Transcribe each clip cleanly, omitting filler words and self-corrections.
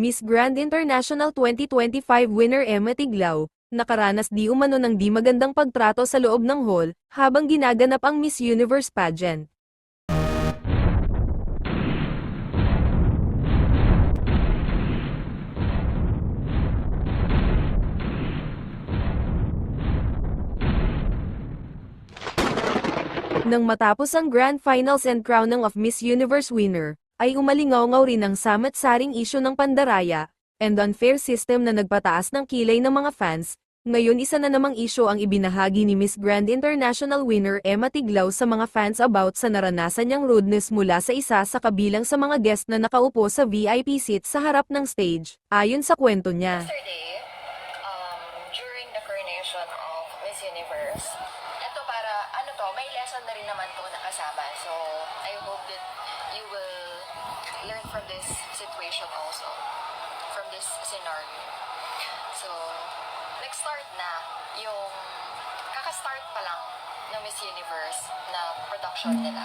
Miss Grand International 2025 winner Emma Tiglao, nakaranas di umano ng di magandang pagtrato sa loob ng hall, habang ginaganap ang Miss Universe pageant. Nang matapos ang Grand Finals and crowning of Miss Universe winner, ay umalingaw-ngaw rin ang samat-saring isyu ng pandaraya, and unfair system na nagpataas ng kilay ng mga fans. Ngayon isa na namang isyu ang ibinahagi ni Miss Grand International winner Emma Tiglao sa mga fans about sa naranasan niyang rudeness mula sa isa sa kabilang sa mga guest na nakaupo sa VIP seat sa harap ng stage, ayon sa kwento niya. Yesterday, during the coronation of Miss Universe, ito para, may lesson na rin naman to nakasama. So, I hope that you will learn from this situation also, from this scenario. So, nag-start na yung, kaka-start pa lang ng Miss Universe na production nila.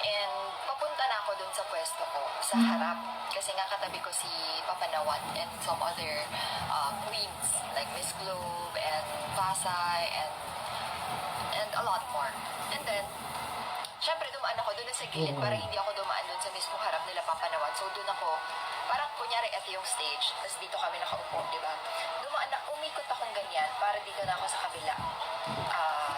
And papunta na ako dun sa pwesto ko, sa harap. Kasi nga katabi ko si Papa Nawat and some other queens like Miss Globe and Pasay and a lot more. And then, syempre dumaan ako dun sa gilid para hindi ako dumaan dun sa mismong harap nila Papa Nawat. So dun ako, parang kunyari ito yung stage, tapos dito kami nakaupo, di ba? Umikot akong ganyan para dito na ako sa kabila.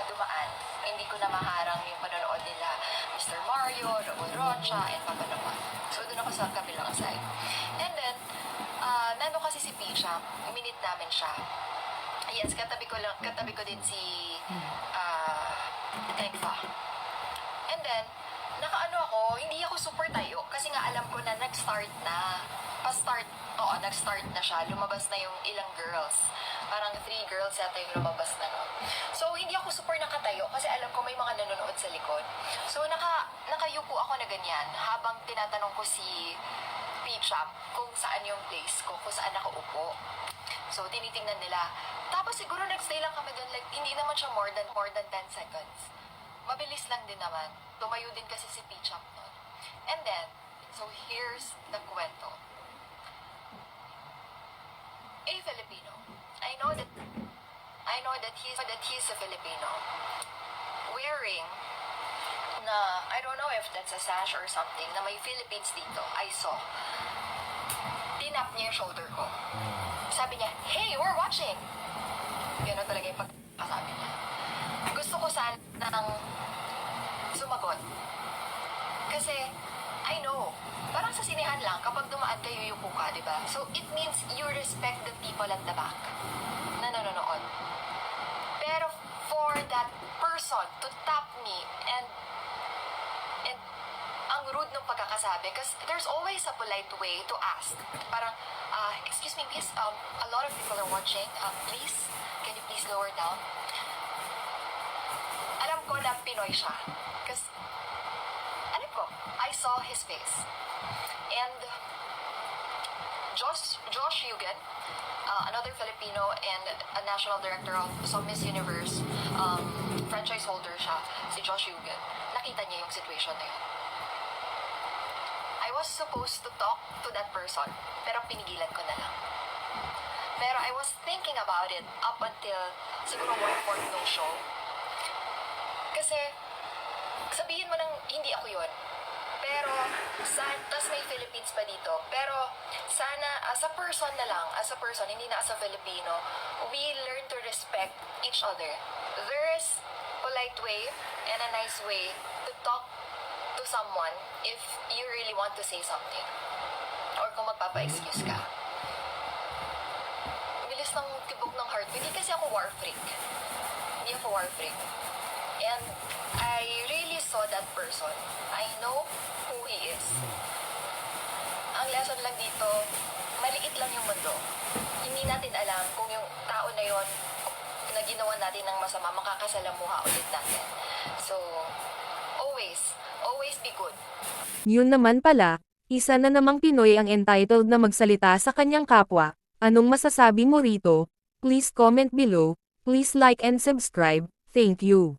Dumaan. Hindi ko na maharang yung panonood nila Mr. Mario, Raul Rocha, and Papa Nawat. So dun ako sa kabilang side. And then, nandun kasi si Pisha, minute namin siya. Yes, katabi ko din si Tekfa. And then, nakaano ako, hindi ako super tayo kasi nga alam ko na nag-start na. Nag-start na siya. Lumabas na yung ilang girls. Parang 3 girls yata yung lumabas na no. So, hindi ako super nakatayo kasi alam ko may mga nanonood sa likod. So, nakayupo ako na ganyan habang tinatanong ko si Pichap kung saan yung place ko, kung saan nakaupo. So, tinitingnan nila. Tapos siguro nag-stay lang kami doon, like, hindi naman siya more than 10 seconds. Mabilis lang din naman. Tumayo din kasi si Pichap noon. And then, so here's the kwento. A Filipino. I know that he's a Filipino. Wearing na, I don't know if that's a sash or something, na may Philippines dito. I saw. Tinap niya yung shoulder ko. Sabi niya, "Hey, we're watching!" Gano'n talaga yung pagkasabi niya. Gusto ko sanang sumagot. Kasi, I know, parang sa sinehan lang, kapag dumaan kayo yuko ka, di ba? So, it means you respect the people at the back na nanonood. Pero, for that person to tap me and ang rude ng pagkakasabi, because there's always a polite way to ask. Parang, excuse me, miss, a lot of people are watching. Please, can you please lower down? Alam ko na Pinoy siya. Because, alam ko, I saw his face. And, Josh Yugen, another Filipino and a national director of some Miss Universe, franchise holder siya, si Josh Yugen, nakita niya yung situation na yun. I was supposed to talk to that person, pero pinigilan ko na lang. Pero I was thinking about it up until siguro 1/4 ng show. Kasi, sabihin mo nang hindi ako yun. Pero, tas may Philippines pa dito. Pero, sana, as a person na lang, hindi na as a Filipino, we learn to respect each other. There is polite way and a nice way to talk to someone if you really want to say something. Or kung magpapa-excuse ka. Bilis ng tibok ng heart. Hindi kasi ako war freak. And I really saw that person. I know who he is. Ang lesson lang dito, maliit lang yung mundo. Hindi natin alam kung yung tao na yon na ginawa natin ng masama, makakasalamuha ulit natin. So, always be good. Yun naman pala, isa na namang Pinoy ang entitled na magsalita sa kanyang kapwa. Anong masasabi mo rito? Please comment below, please like and subscribe. Thank you.